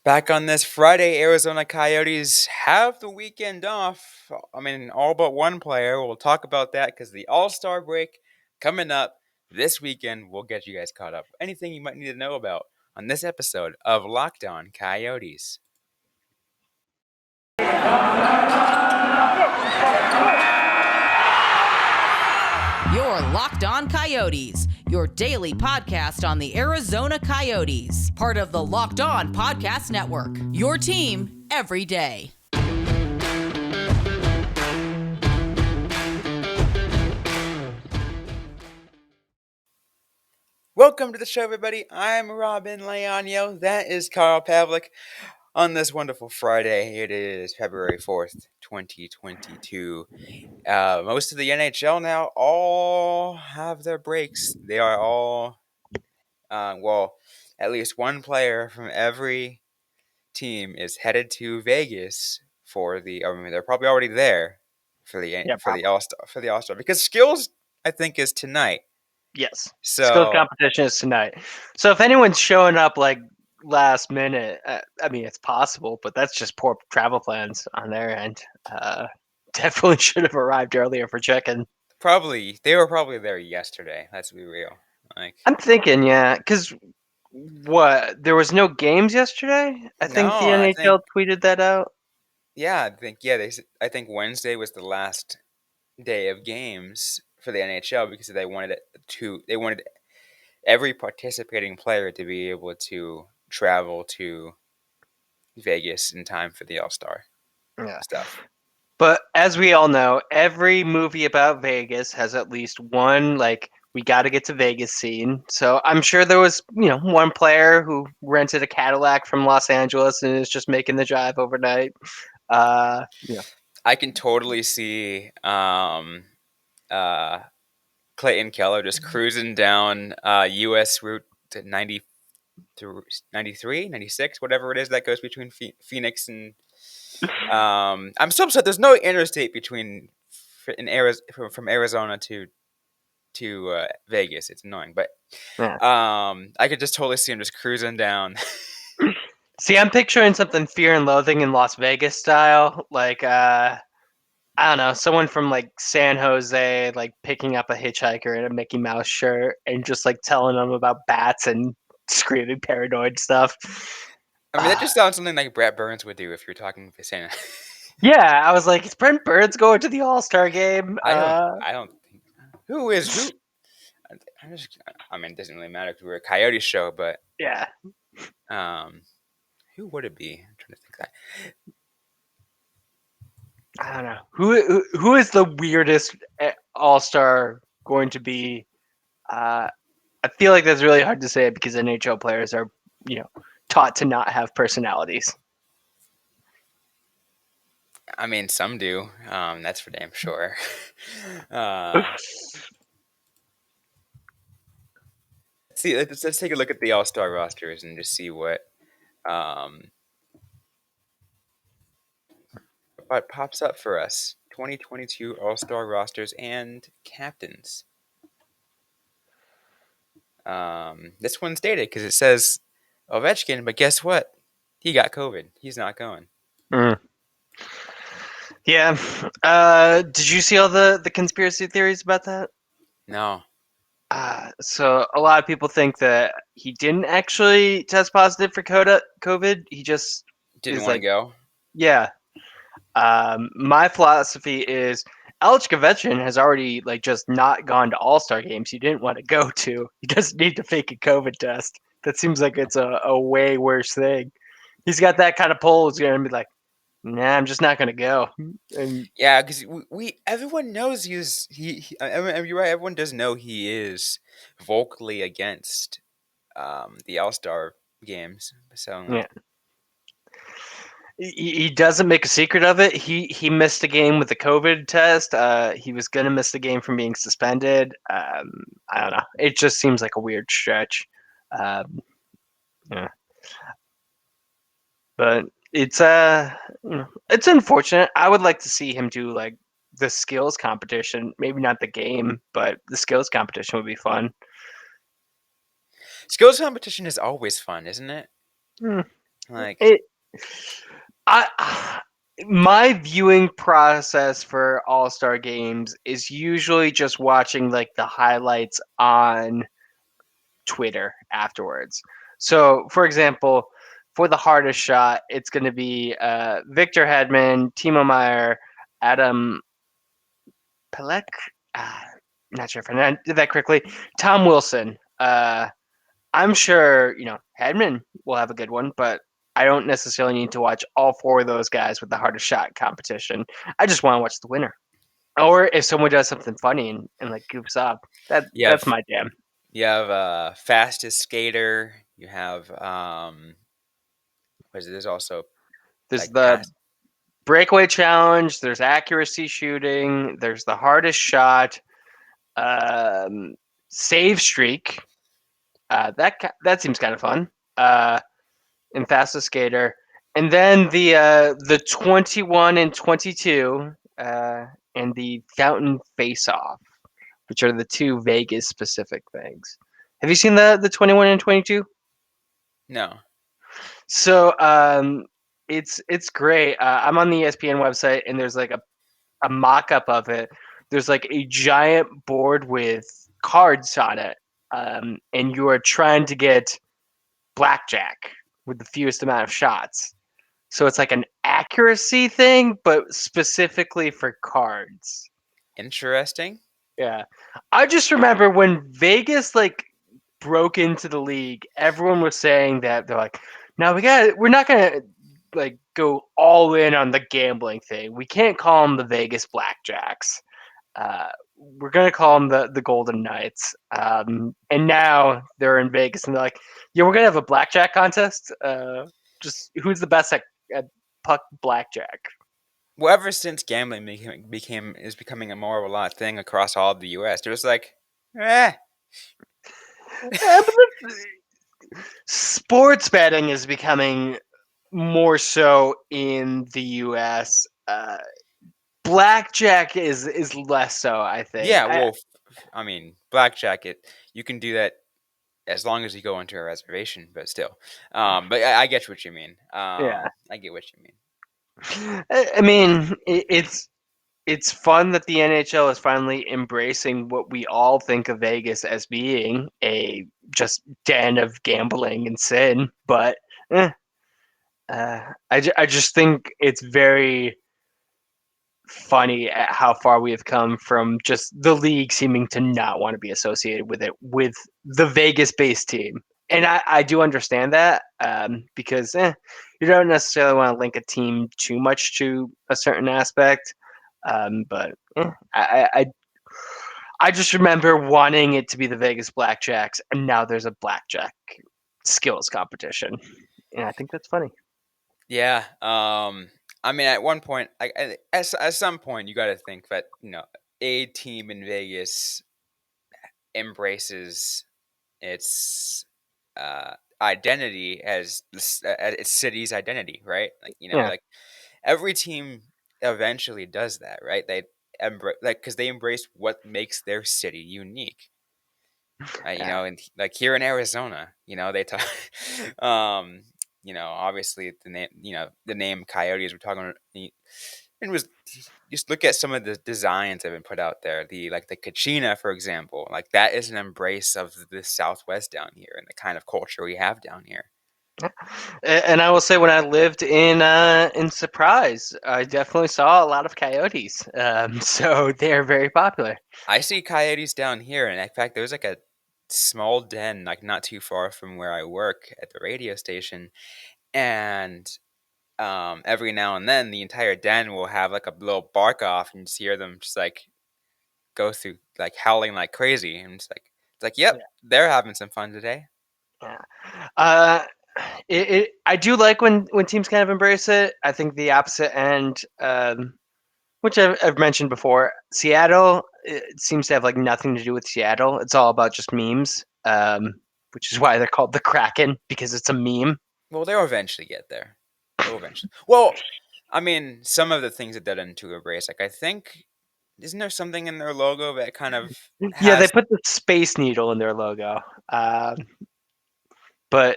Back on this Friday, Arizona Coyotes have the weekend off. I mean, all but one player. We'll talk about that because the All-Star break coming up this weekend. We'll get you guys caught up. Anything you might need to know about on this episode of Locked On Coyotes. You're Locked On Coyotes, your daily podcast on the Arizona Coyotes, part of the Locked On Podcast Network, your team every day. Welcome to the show, everybody. I'm Robyn Leonio. That is Carl Pavlik. On this wonderful Friday, it is February 4th, 2022. Most of the NHL now all have their breaks. They are all, at least one player from every team is headed to Vegas for the. I mean, they're probably already there for the All-Star because Skills, I think, is tonight. Yes. Skill So competition is tonight. So if anyone's showing up like last minute, I mean, it's possible, but that's just poor travel plans on their end. Definitely should have arrived earlier for check-in. they were probably there yesterday. Let's be real. I'm thinking, yeah, because there was no games yesterday? I think the NHL tweeted that out. Yeah, I think Wednesday was the last day of games for the NHL because they wanted every participating player to be able to travel to Vegas in time for the All-Star stuff. But as we all know, every movie about Vegas has at least one, like, we got to get to Vegas scene. So I'm sure there was, one player who rented a Cadillac from Los Angeles and is just making the drive overnight. I can totally see Clayton Keller just cruising down U.S. Route 93, 96, whatever it is that goes between Phoenix and I'm so upset there's no interstate from Arizona to Vegas. It's annoying, but I could just totally see him just cruising down. See, I'm picturing something Fear and Loathing in Las Vegas style, like I don't know, someone from like San Jose, like picking up a hitchhiker in a Mickey Mouse shirt and just like telling them about bats and screaming paranoid stuff. I mean, that just sounds something like Brett Burns would do if you're talking to San. Yeah, I was like, is Brent Burns going to the All-Star game? I don't think. Who? I mean, it doesn't really matter if we're a Coyote show, but yeah. Who would it be? I'm trying to think that. I don't know. Who is the weirdest All-Star going to be? I feel like that's really hard to say because NHL players are, taught to not have personalities. I mean, some do. That's for damn sure. See, let's take a look at the All-Star rosters and just see what pops up for us. 2022 All-Star rosters and captains. This one's dated because it says Ovechkin, but guess what? He got COVID. He's not going. Yeah. Did you see all the conspiracy theories about that? No. So a lot of people think that he didn't actually test positive for COVID. He just didn't want to go. Yeah. My philosophy is Alex Ovechkin has already just not gone to All-Star games he didn't want to go to. He doesn't need to fake a COVID test. That seems like it's a way worse thing. He's got that kind of pull. He's going to be like, nah, I'm just not going to go. And yeah, because everyone knows you're right. Everyone does know he is vocally against the All-Star games. So yeah. He doesn't make a secret of it. He missed a game with the COVID test. He was going to miss the game from being suspended. I don't know. It just seems like a weird stretch. Yeah. But it's it's unfortunate. I would like to see him do the skills competition. Maybe not the game, but the skills competition would be fun. Skills competition is always fun, isn't it? Like, It, I, my viewing process for All-Star games is usually just watching like the highlights on Twitter afterwards. So, for example, for the hardest shot, it's going to be Victor Hedman, Timo Meyer, Adam Pelech. Uh, not sure if I did that correctly. Tom Wilson. I'm sure Hedman will have a good one, but I don't necessarily need to watch all four of those guys with the hardest shot competition. I just want to watch the winner, or if someone does something funny and like goofs up. you That's have my jam. fastest skater. You have what is it? There's also There's like the pass. breakaway challenge. There's accuracy shooting. There's the hardest shot. Um, Save streak. That seems kind of fun. Uh, and fastest skater, and then the 21 and 22, and the fountain face off, which are the two Vegas specific things. Have you seen the 21 and 22? No, So it's great. I'm on the ESPN website, and there's like a mock up of it. There's like a giant board with cards on it, and you are trying to get blackjack with the fewest amount of shots. So it's like an accuracy thing, but specifically for cards. interesting. Yeah. I just remember when Vegas like broke into the league, everyone was saying that they're like, "No, we're not gonna like go all in on the gambling thing. We can't call them the Vegas Blackjacks. We're gonna call them the Golden Knights." And now they're in Vegas, and they're like, "Yeah, we're gonna have a blackjack contest. Just who's the best at puck blackjack?" Well, ever since gambling became is becoming a more of a lot thing across all of the U.S., it was like, eh, But sports betting is becoming more so in the U.S. Blackjack is less so, I think. yeah. Well, I mean, blackjack. You can do that as long as you go into a reservation, but still. But I get what you mean. Yeah. I get what you mean. I mean, it's fun that the NHL is finally embracing what we all think of Vegas as being a just den of gambling and sin. But eh, I just think it's very funny at how far we have come from just the league seeming to not want to be associated with it with the Vegas based team. And I do understand that because you don't necessarily want to link a team too much to a certain aspect. But I just remember wanting it to be the Vegas Blackjacks, and now there's a blackjack skills competition, and I think that's funny. Yeah. I mean, at one point, at some point, you got to think that a team in Vegas embraces its identity as its city's identity, right? Like Yeah, like every team eventually does that, right? They embrace like because they embrace what makes their city unique. yeah. And like here in Arizona, they talk, um, obviously the name Coyotes. We're talking, it was just look at some of the designs that have been put out there. The Kachina, for example, like that is an embrace of the Southwest down here and the kind of culture we have down here. And I will say, when I lived in Surprise, I definitely saw a lot of coyotes. So they're very popular. I see coyotes down here, and in fact, there's like a small den, like not too far from where I work at the radio station, and every now and then the entire den will have like a little bark off, and you just hear them just like go through like howling like crazy, and it's like, yep, Yeah, they're having some fun today. yeah. Uh, I do like when teams kind of embrace it. I think the opposite end, which I've mentioned before, Seattle, it seems to have like nothing to do with Seattle. It's all about just memes, which is why they're called the Kraken because it's a meme. Well, they'll eventually get there. They'll eventually. Well, I mean, some of the things that they're into embrace, like I think, isn't there something in their logo that kind of Yeah, they has put the Space Needle in their logo. Um,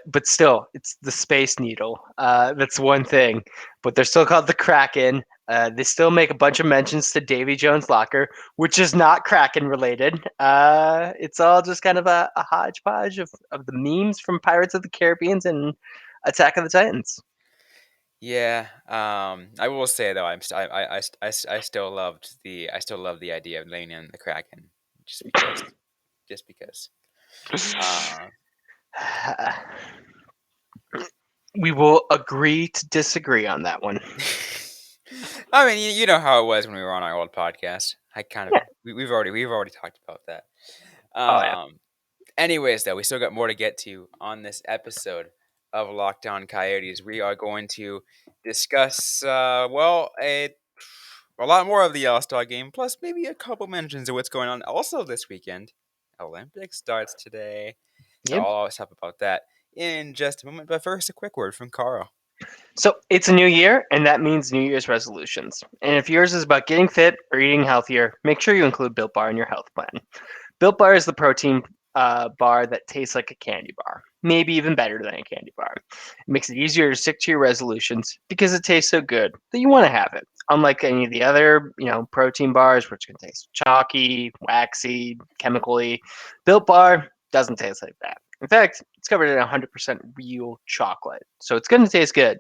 but still, it's the Space Needle. That's one thing, but they're still called the Kraken. They still make a bunch of mentions to Davy Jones' locker, which is not Kraken related. It's all just kind of a hodgepodge of the memes from Pirates of the Caribbean and Attack of the Titans. Yeah, I will say though, I still love the idea of laying in the Kraken, just because, just because. Uh, We will agree to disagree on that one. I mean, you know how it was when we were on our old podcast. Yeah. We've already talked about that. Oh yeah. Anyways, though, we still got more to get to on this episode of Locked On Coyotes. We are going to discuss, a lot more of the All-Star game, plus maybe a couple mentions of what's going on also this weekend. Olympics starts today, so Yep. I'll talk about that in just a moment. But first, a quick word from Carl. So it's a new year, and that means New Year's resolutions. And if yours is about getting fit or eating healthier, make sure you include Built Bar in your health plan. Built Bar is the protein bar that tastes like a candy bar, maybe even better than a candy bar. It makes it easier to stick to your resolutions because it tastes so good that you want to have it. Unlike any of the other, protein bars, which can taste chalky, waxy, chemically, Built Bar doesn't taste like that. In fact, it's covered in 100% real chocolate, so it's going to taste good.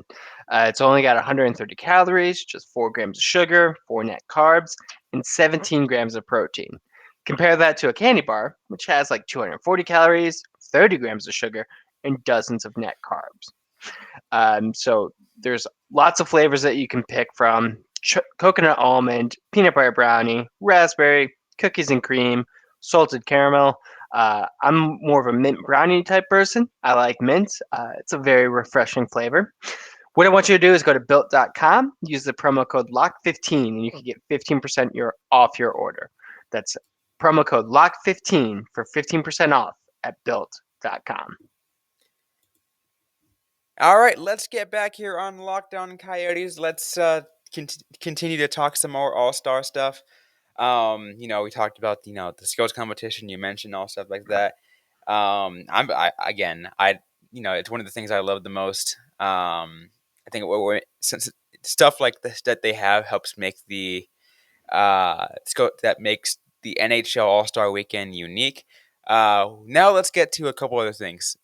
It's only got 130 calories, just 4 grams of sugar, 4 net carbs, and 17 grams of protein. Compare that to a candy bar, which has like 240 calories, 30 grams of sugar, and dozens of net carbs. So there's lots of flavors that you can pick from: coconut almond, peanut butter brownie, raspberry, cookies and cream, salted caramel. I'm more of a mint brownie type person. I like mint. It's a very refreshing flavor. What I want you to do is go to built.com, use the promo code LOCK15, and you can get 15% off your order. That's promo code LOCK15 for 15% off at built.com. All right, let's get back here on Locked On Coyotes. Let's continue to talk some more All-Star stuff. We talked about the skills competition. You mentioned all stuff like that. It's one of the things I love the most. I think since stuff like this that they have helps make the that makes the NHL All-Star Weekend unique. Now let's get to a couple other things.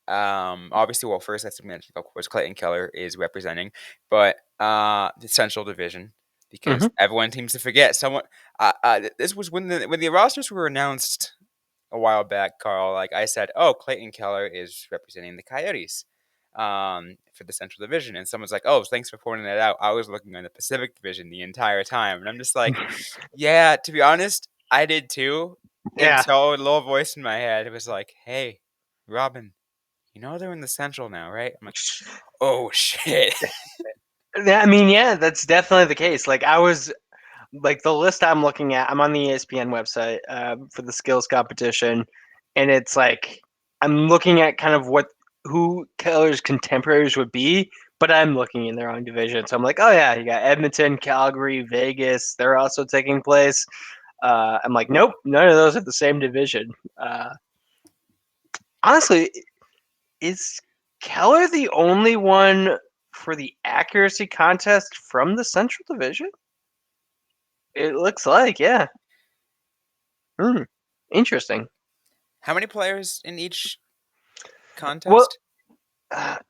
Obviously, well, first let's mention, of course, Clayton Keller is representing, but the Central Division, because Mm-hmm. everyone seems to forget. This was when the rosters were announced a while back, Carl. Like I said, oh, Clayton Keller is representing the Coyotes, for the Central Division, and someone's like, oh, thanks for pointing that out. I was looking on the Pacific Division the entire time, and I'm just like, yeah, to be honest, I did too, Yeah. until a little voice in my head was like, hey, Robyn, they're in the Central now, right? I'm like, oh shit. Yeah, I mean, yeah, that's definitely the case. Like I was like the list I'm looking at, I'm on the ESPN website for the skills competition, and it's like I'm looking at kind of who Keller's contemporaries would be, but I'm looking in their own division. So I'm like, oh yeah, you got Edmonton, Calgary, Vegas. They're also taking place. I'm like, nope, none of those are the same division. Uh, Honestly, is Keller the only one for the accuracy contest from the Central Division? It looks like, yeah. Hmm. Interesting. How many players in each Well, contest?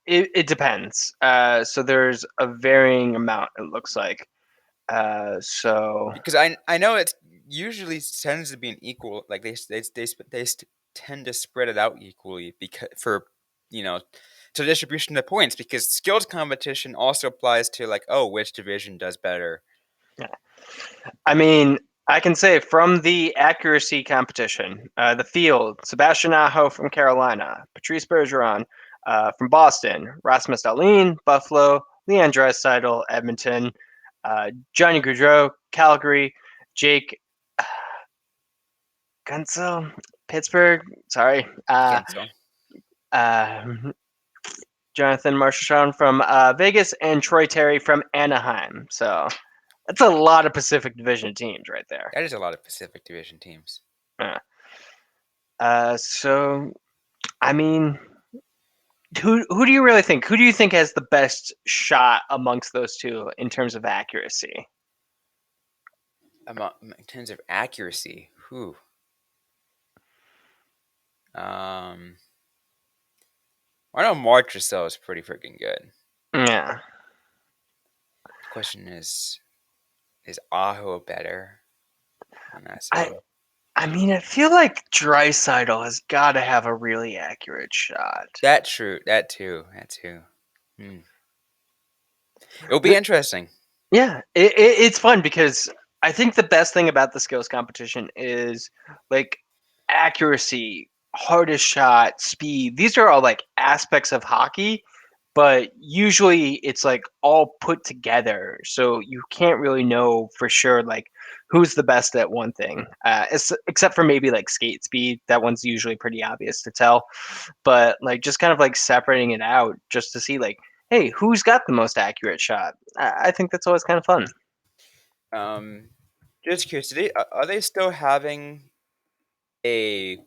it depends. So there's a varying amount. It looks like. So Because I know it usually tends to be an equal. Like tend to spread it out equally because for you know to distribution of points, because skills competition also applies to, like, oh, which division does better. yeah. I mean, I can say from the accuracy competition, the field: Sebastian Aho from Carolina, Patrice Bergeron from Boston, Rasmus Dahlin, Buffalo, Leon Draisaitl, Edmonton, Johnny Gaudreau, Calgary, Jake Gunsel, Pittsburgh. Sorry, Again, so uh, Jonathan Marchand from Vegas, and Troy Terry from Anaheim. So that's a lot of Pacific Division teams right there. that is a lot of Pacific Division teams. So I mean, Who do you really think? Who do you think has the best shot amongst those two in terms of accuracy? In terms of accuracy, whew. Um, I know Marchessault is pretty freaking good. Yeah. The question is Aho better on that I side? I mean, I feel like Draisaitl has got to have a really accurate shot. That true. That too. That too. Hmm. It'll be interesting. Yeah, it's fun because I think the best thing about the skills competition is like accuracy, hardest shot, speed. These are all like aspects of hockey, but usually it's like all put together. So you can't really know for sure like who's the best at one thing, except for maybe like skate speed. That one's usually pretty obvious to tell. But like just kind of like separating it out just to see like, hey, who's got the most accurate shot? I think that's always kind of fun. Um, just curious. Are they still having a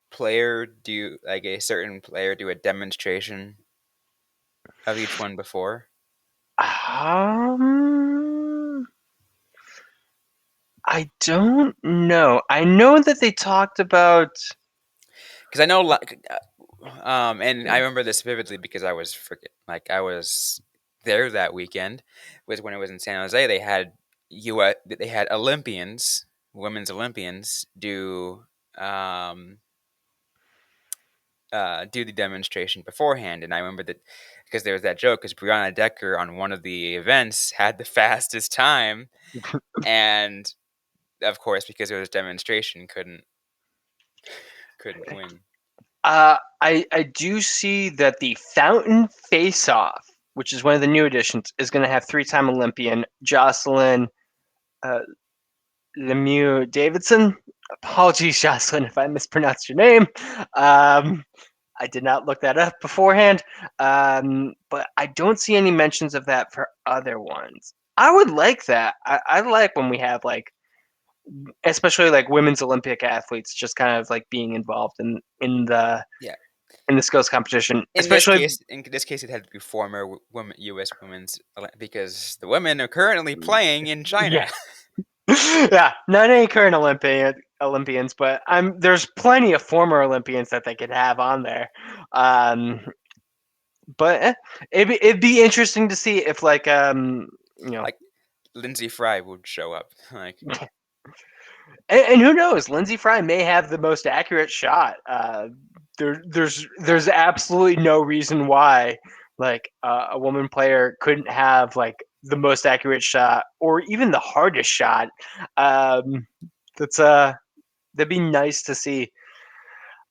player do like a certain player do a demonstration of each one before? Um, I don't know. I know that they talked about. Because I know, and I remember this vividly because I was I was there that weekend. Was when it was in San Jose. They had Olympians, women's Olympians, um do the demonstration beforehand, and I remember that because there was that joke because Brianna Decker on one of the events had the fastest time, and of course because it was a demonstration couldn't win. I do see that the Fountain Face Off, which is one of the new additions, is going to have three-time Olympian Jocelyn uh, Lemieux Davidson. Apologies, Jocelyn, if I mispronounced your name. Um, I did not look that up beforehand, but I don't see any mentions of that for other ones. I would like that. I like when we have like, especially like women's Olympic athletes, just kind of like being involved Yeah. in the skills competition, especially. In this case, it had to be former women, U.S. because the women are currently playing in Yeah, China. yeah, not any current Olympians, but there's plenty of former Olympians that they could have on there. Um, but it'd be interesting to see if like you know Like Lindsay Fry would show up. Like and who knows, Lindsey Fry may have the most accurate shot. There's absolutely no reason why like a woman player couldn't have like the most accurate shot or even the hardest shot. Um, that's that'd be nice to see.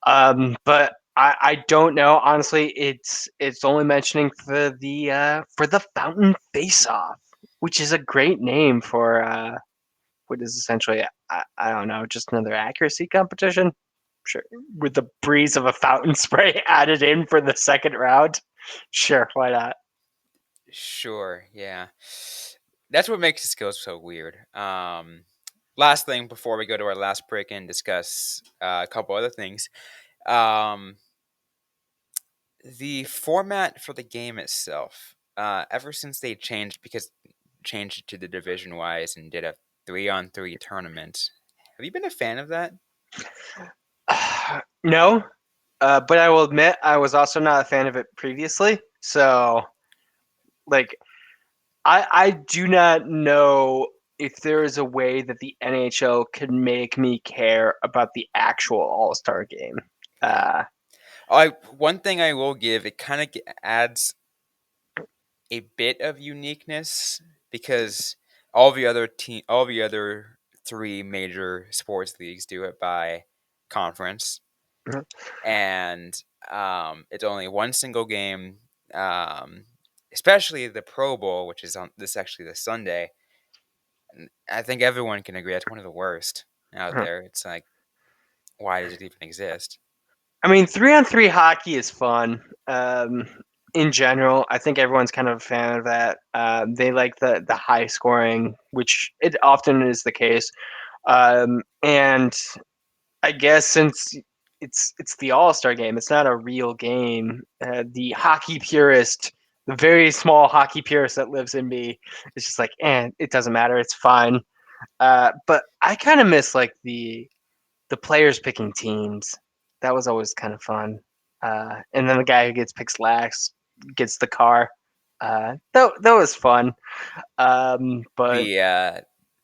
But I don't know. Honestly, it's only mentioning for the Fountain Face Off, which is a great name for what is essentially I don't know, just another accuracy competition. Sure, with the breeze of a fountain spray added in for the second round. Sure, why not? sure, yeah. That's what makes the skills so weird. Last thing before we go to our last break and discuss a couple other things. Um, the format for the game itself, ever since they changed it to the division wise and did a 3-on-3 tournament. Have you been a fan of that? No, but I will admit I was also not a fan of it previously. So, like, I do not know if there is a way that the NHL could make me care about the actual All Star game. Uh, I One thing I will give, it kind of adds a bit of uniqueness because all the other three major sports leagues do it by conference, and it's only one single game. Um, Especially the Pro Bowl, which is on this actually this Sunday. I think everyone can agree that's one of the worst out there. It's like, why does it even exist? I mean, 3-on-3 hockey is fun. In general, I think everyone's kind of a fan of that. They like the high scoring, which it often is the case. And I guess since it's the All-Star game. It's not a real game. The hockey purist, the very small hockey purist that lives in me, is just like, it doesn't matter. It's fine. But I kind of miss like the players picking teams. That was always kind of fun. And then the guy who gets picked last gets the car. That was fun. But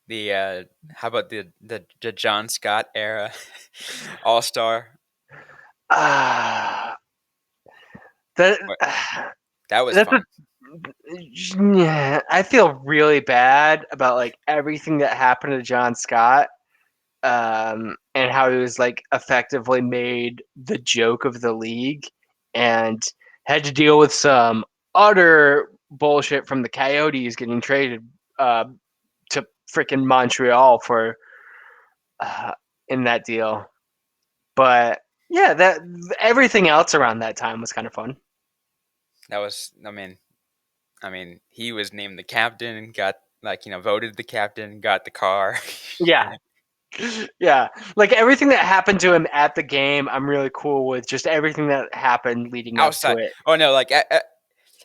The how about the John Scott era All Star? uh, that That was that's fun. yeah, I feel really bad about like everything that happened to John Scott, and how he was like effectively made the joke of the league and had to deal with some utter bullshit from the Coyotes getting traded uh, to freaking Montreal for uh, in that deal. But yeah, that everything else around that time was kind of fun. That was, he was named the captain, got voted the captain, got the car. Yeah, yeah, like everything that happened to him at the game, I'm really cool with. Just everything that happened leading up to Outside. it. Oh no,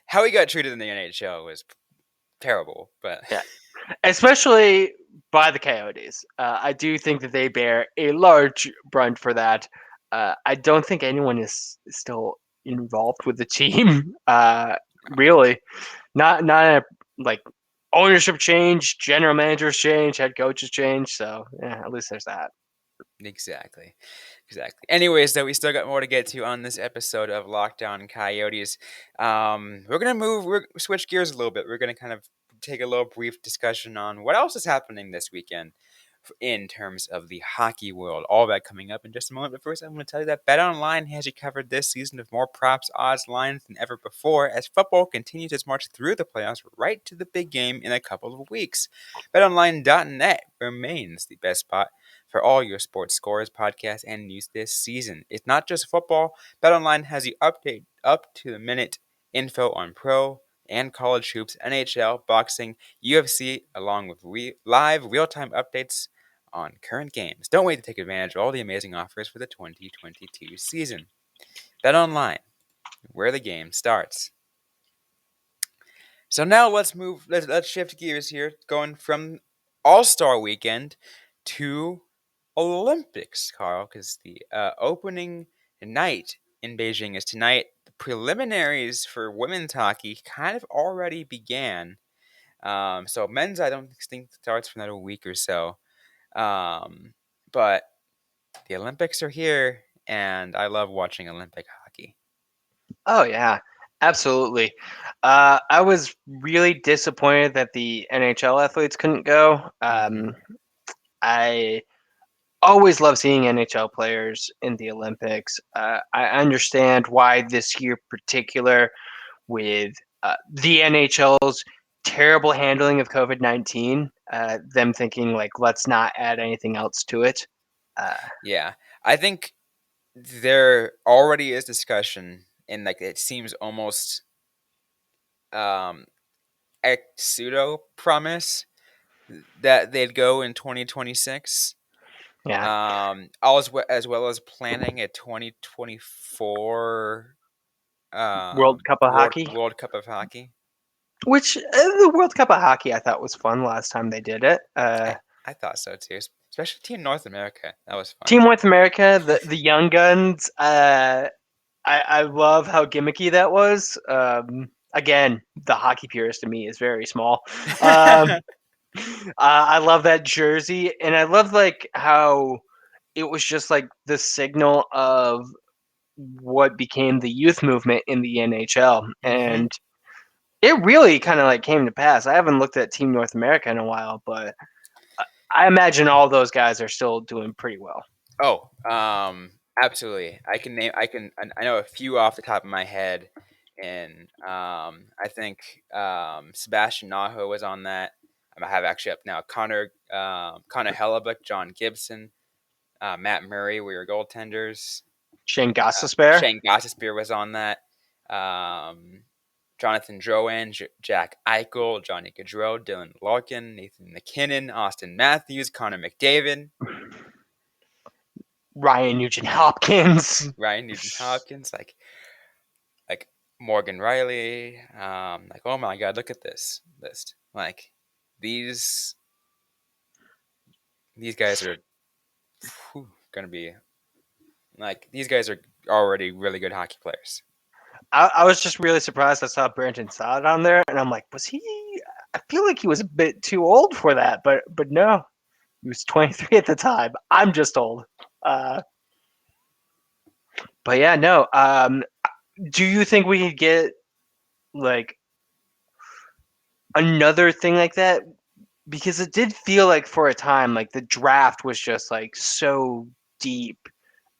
how he got treated in the NHL was terrible. But Yeah, especially by the Coyotes. I do think that they bear a large brunt for that. I don't think anyone is still involved with the team. Really, not a, like ownership change, general managers change, head coaches change. So yeah, at least there's that. exactly. Exactly. Anyways, though, we still got more to get to on this episode of Lockdown Coyotes. We're switch gears a little bit. We're gonna kind of take a little brief discussion on what else is happening this weekend in terms of the hockey world. All that coming up in just a moment. But first, I'm going to tell you that BetOnline has you covered this season with more props, odds, lines than ever before as football continues its march through the playoffs right to the big game in a couple of weeks. BetOnline.net remains the best spot for all your sports scores, podcasts, and news this season. It's not just football. BetOnline has you update up to the minute info on pro and college hoops, NHL, boxing, UFC, along with live real-time updates on current games. Don't wait to take advantage of all the amazing offers for the 2022 season. BetOnline, where the game starts. So now let's shift gears here, going from All-Star Weekend to Olympics, Carl, because the opening night in Beijing is tonight. The preliminaries for women's hockey kind of already began. So men's, I don't think starts for another week or so. But the Olympics are here, and I love watching Olympic hockey. Oh yeah, absolutely. I was really disappointed that the NHL athletes couldn't go. Hmm. I always love seeing NHL players in the Olympics. I understand why this year particular with the NHL's terrible handling of COVID-19, them thinking like let's not add anything else to it. Uh, Yeah, I think there already is discussion, and like it seems almost um, a pseudo promise that they'd go in 2026. yeah, As well as planning a 2024 World Cup of Hockey. World Cup of Hockey. Which the World Cup of Hockey I thought was fun last time they did it. I thought so too, especially Team North America. That was fun. Team North America, the young guns. I love how gimmicky that was. Again, the hockey purist in me is very small. Um, I love that jersey, and I love like how it was just like the signal of what became the youth movement in the NHL, Hmm. and it really kind of like came to pass. I haven't looked at Team North America in a while, but I imagine all those guys are still doing pretty well. Oh, absolutely. I know a few off the top of my head, and I think Sebastian Naho was on that. I have actually up now Connor Hellebuck, John Gibson, Matt Murray were your goaltenders. Shane Gostisbehere, Shane Gossespear was on that. Um, Jonathan Drouin, Jack Eichel, Johnny Gaudreau, Dylan Larkin, Nathan McKinnon, Austin Matthews, Connor McDavid. Ryan Nugent-Hopkins. Ryan Nugent-Hopkins, like Morgan Riley. Like, oh my God, look at this list. Like these guys are gonna be like these guys are already really good hockey players. I was just really surprised I saw Brandon Saad on there, and I'm like, was he? I feel like he was a bit too old for that, but no, he was 23 at the time. I'm just old. Uh, but yeah, no. Do you think we could get like another thing like that? Because it did feel like for a time, like the draft was just like so deep,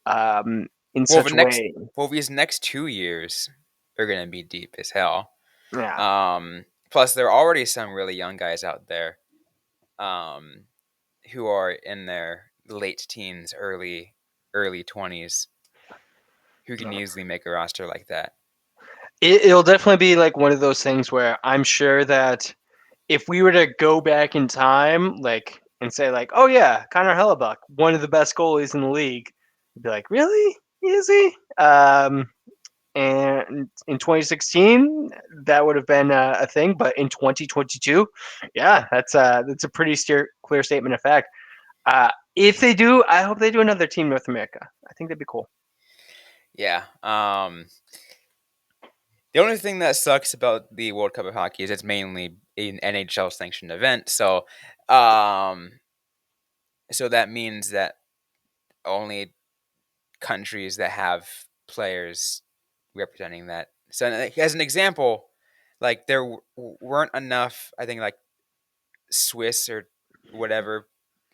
in Well, such a way. these next 2 years are gonna be deep as hell. Yeah, Plus, there are already some really young guys out there, um, who are in their late teens, early 20s, who can easily make a roster like that. it'll definitely be like one of those things where I'm sure that if we were to go back in time, like and say like, oh yeah, Connor Hellebuck, one of the best goalies in the league, you'd be like, really? Is he? And in 2016, that would have been a thing, but in 2022, yeah, that's a pretty clear statement of fact. If they do, I hope they do another Team North America. I think that'd be cool. Yeah. The only thing that sucks about the World Cup of Hockey is it's mainly an NHL sanctioned event. Um, so that means that only countries that have players representing that. So, as an example, like there weren't enough. I think like Swiss or whatever,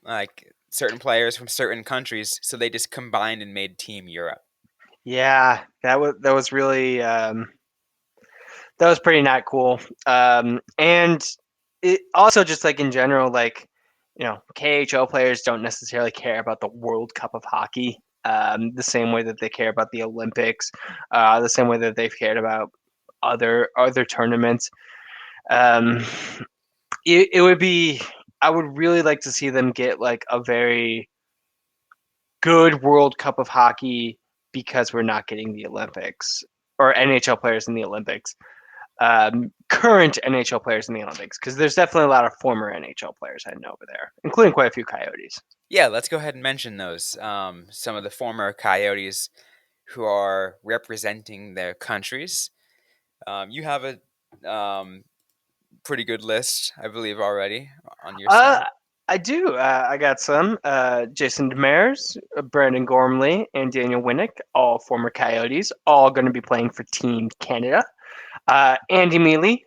like certain players from certain countries, so they just combined and made Team Europe. Yeah, that was really that was pretty not cool. And it also just like in general, like KHL players don't necessarily care about the World Cup of Hockey the same way that they care about the Olympics, the same way that they've cared about other tournaments. Um, it would be. I would really like to see them get like a very good World Cup of Hockey because we're not getting the Olympics or NHL players in the Olympics. Current NHL players in the Olympics, because there's definitely a lot of former NHL players I know over there, including quite a few Coyotes. Yeah, let's go ahead and mention those. Some of the former Coyotes who are representing their countries. You have a pretty good list, I believe, already on your Uh, side. I do. I got some. Jason Demers, Brandon Gormley, and Daniel Winnick, all former Coyotes, all going to be playing for Team Canada. Andy Mealy,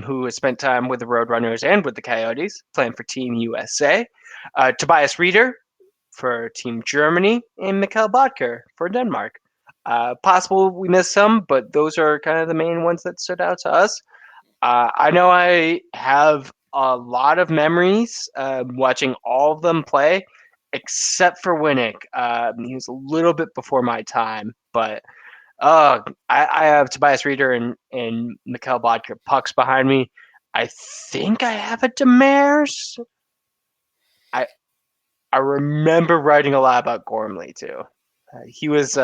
who has spent time with the Roadrunners and with the Coyotes, playing for Team USA. Tobias Reeder for Team Germany, and Mikkel Bodker for Denmark. Possible we missed some, but those are kind of the main ones that stood out to us. I know I have a lot of memories watching all of them play, except for Winnick. He was a little bit before my time, but I have Tobias Reeder and Mikkel Bodker pucks behind me. I think I have a Demers. I I remember writing a lot about Gormley too. He was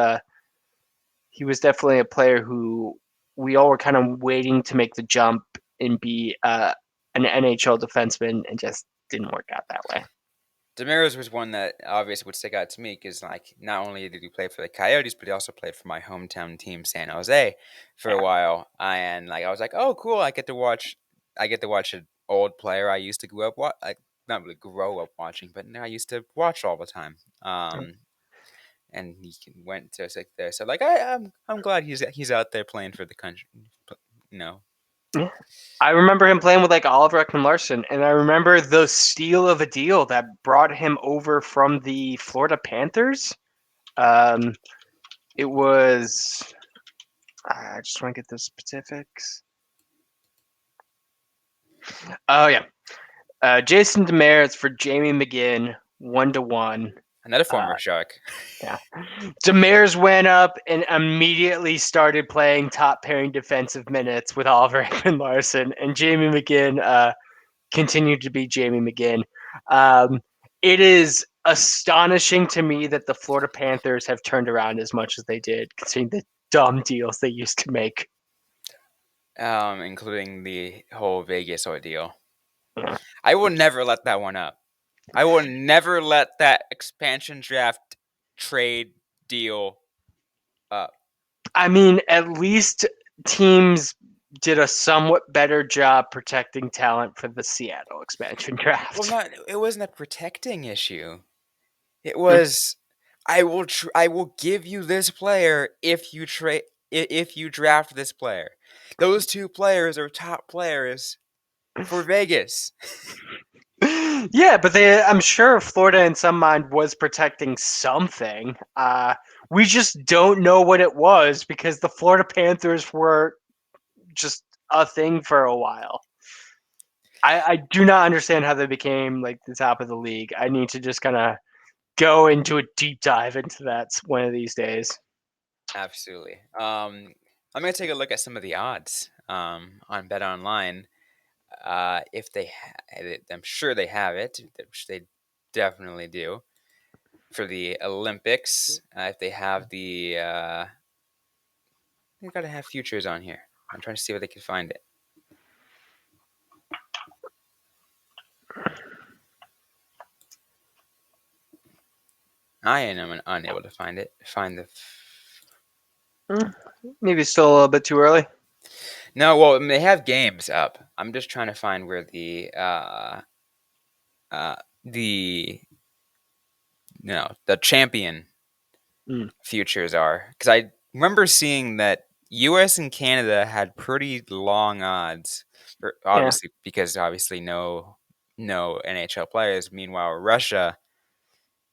definitely a player who we all were kind of waiting to make the jump and be an NHL defenseman, and just didn't work out that way. Demiros was one that obviously would stick out to me because, like, not only did he play for the Coyotes, but he also played for my hometown team, San Jose, for a Yeah. while. And like, I was like, oh, cool! I get to watch. I get to watch an old player I used to grow up. Like, not really grow up watching, but I used to watch all the time. And he went to like there. So like, I'm glad he's out there playing for the country. You know. Yeah. I remember him playing with like Oliver Ekman-Larsson, and I remember the steal of a deal that brought him over from the Florida Panthers. Um, it was. I just want to get the specifics. Oh yeah, Jason Demers for Jamie McGinn, 1-1. Another former Shark. Yeah, Demers went up and immediately started playing top pairing defensive minutes with Oliver Ekman-Larsson, and Jamie McGinn continued to be Jamie McGinn. It is astonishing to me that the Florida Panthers have turned around as much as they did, considering the dumb deals they used to make. Including the whole Vegas ordeal. Yeah. I will never let that one up. I will never let that expansion draft trade deal up. I mean, at least teams did a somewhat better job protecting talent for the Seattle expansion draft. Well, it wasn't a protecting issue. It Hmm. was I will give you this player if you if you draft this player. Those two players are top players for Vegas. Yeah, but I'm sure Florida in some mind was protecting something. We just don't know what it was because the Florida Panthers were just a thing for a while. I do not understand how they became like the top of the league. I need to just kind of go into a deep dive into that one of these days. Absolutely. I'm gonna take a look at some of the odds on Bet Online. If they have it, I'm sure they have it, which they definitely do for the Olympics. If they have they gotta have futures on here. I'm trying to see where they can find it. I am unable to find it. Find the. Maybe still a little bit too early. No, well, I mean, they have games up. I'm just trying to find where the the champion Mm. futures are, because I remember seeing that U.S. and Canada had pretty long odds, Yeah. obviously no NHL players. Meanwhile, Russia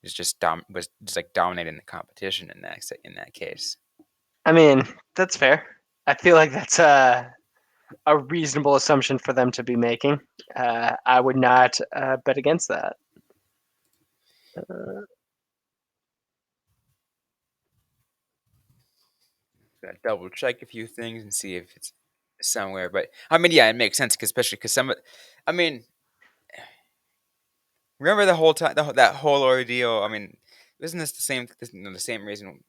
was just like dominating the competition in that case. I mean, that's fair. I feel like that's a reasonable assumption for them to be making. I would not bet against that. Gotta double check a few things and see if it's somewhere. But I mean, yeah, it makes sense, especially because I mean, remember the whole time that whole ordeal. I mean, isn't this the same reason?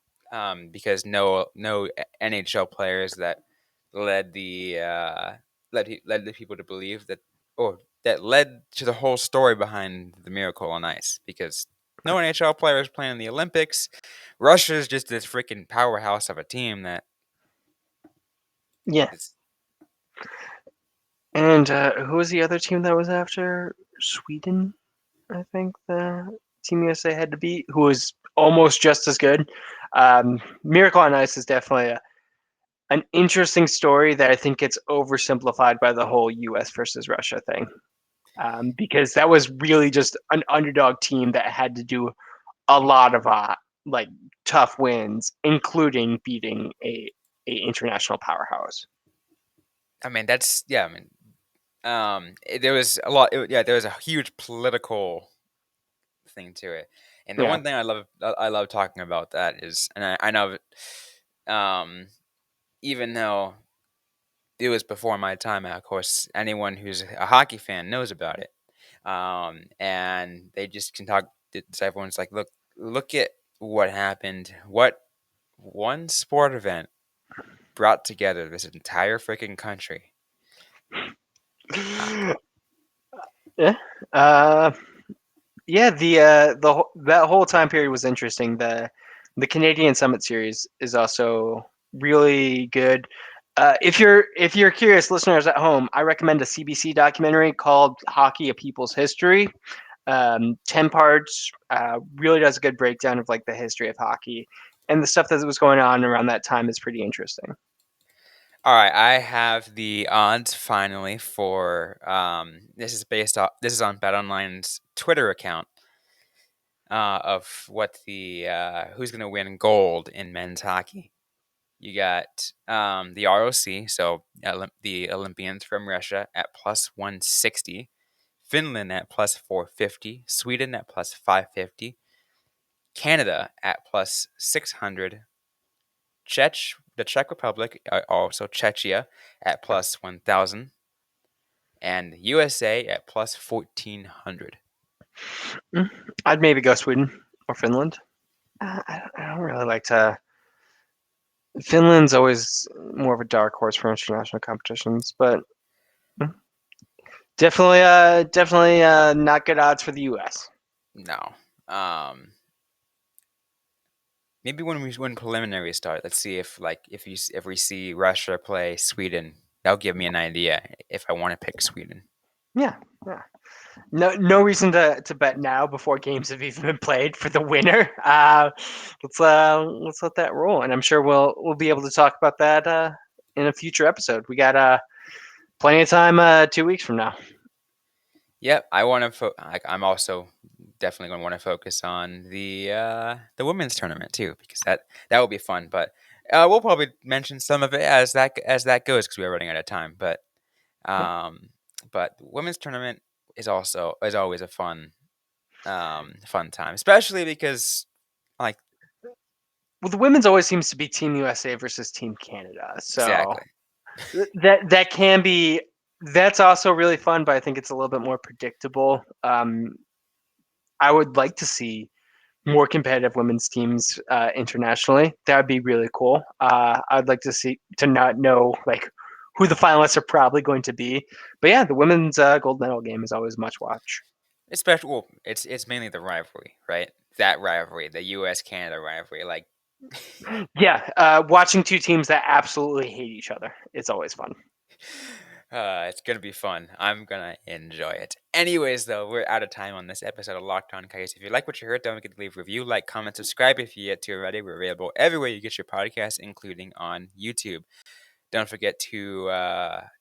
Because no NHL players that led the led the people to believe that, or that led to the whole story behind the Miracle on Ice, because no NHL players playing in the Olympics. Russia's just this freaking powerhouse of a team that Yeah. is. And who was the other team that was after Sweden? I think the Team USA had to beat, who was almost just as good. Miracle on Ice is definitely an interesting story that I think gets oversimplified by the whole U.S. versus Russia thing, because that was really just an underdog team that had to do a lot of like tough wins, including beating a international powerhouse. I mean, that's yeah. I mean, there was a lot. Yeah, there was a huge political thing to it. And the Yeah, one thing I love talking about that is, and I know, um, even though it was before my time, of course, anyone who's a hockey fan knows about it. And they just can talk. Everyone's like, look at what happened. What one sport event brought together this entire freaking country. Uh, yeah, yeah. That whole time period was interesting. The Canadian Summit series is also really good. If you're curious, listeners at home, I recommend a CBC documentary called "Hockey: A People's History." 10 parts, really does a good breakdown of like the history of hockey, and the stuff that was going on around that time is pretty interesting. All right, I have the odds finally for this is on BetOnline's Twitter account of what the who's going to win gold in men's hockey. You got the ROC, so the Olympians from Russia at plus 160, Finland at plus 450, Sweden at plus 550, Canada at plus 600, the Czech Republic, also Czechia, at plus 1,000, and USA at plus 1,400. I'd maybe go Sweden or Finland. I don't really like to. Finland's always more of a dark horse for international competitions, but mm, definitely not good odds for the U.S. No. Um, Maybe when preliminaries start, let's see if we see Russia play Sweden, that'll give me an idea if I want to pick Sweden. Yeah, yeah. No reason to bet now before games have even been played for the winner. Let's let that roll, and I'm sure we'll be able to talk about that in a future episode. We got plenty of time 2 weeks from now. Yep, I want to. I'm also definitely going to want to focus on the women's tournament too, because that will be fun. But we'll probably mention some of it as that goes because we're running out of time. Yeah. Um, but women's tournament is always a fun time, especially because like Well, the women's always seems to be Team USA versus Team Canada, so exactly. that can be that's also really fun, but I think it's a little bit more predictable. I would like to see more competitive women's teams internationally. That would be really cool. I'd like to see to not know like who the finalists are probably going to be, but yeah, the women's gold medal game is always much watch. Especially, well, it's mainly the rivalry, right? That rivalry, the U.S. Canada rivalry, like. Yeah, watching two teams that absolutely hate each other, it's always fun. It's gonna be fun. I'm gonna enjoy it. Anyways, though, we're out of time on this episode of Locked On Coyotes. If you like what you heard, don't forget to leave a review, like, comment, subscribe if you yet to already. We're available everywhere you get your podcasts, including on YouTube. Don't forget to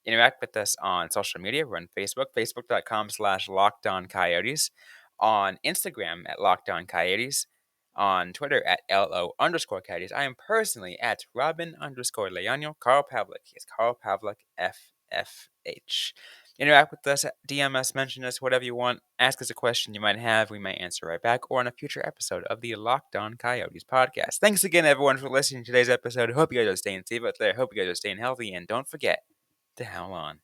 interact with us on social media. We're on Facebook, facebook.com/LockedOnCoyotes, on Instagram at LockedOnCoyotes, on Twitter at LO_Coyotes. I am personally at Robyn_Leonio. Carl Pavlik is Carl Pavlik FFH. Interact with us, DM us, mention us, whatever you want. Ask us a question you might have. We might answer right back or on a future episode of the Locked On Coyotes podcast. Thanks again, everyone, for listening to today's episode. Hope you guys are staying safe out there. Hope you guys are staying healthy. And don't forget to howl on.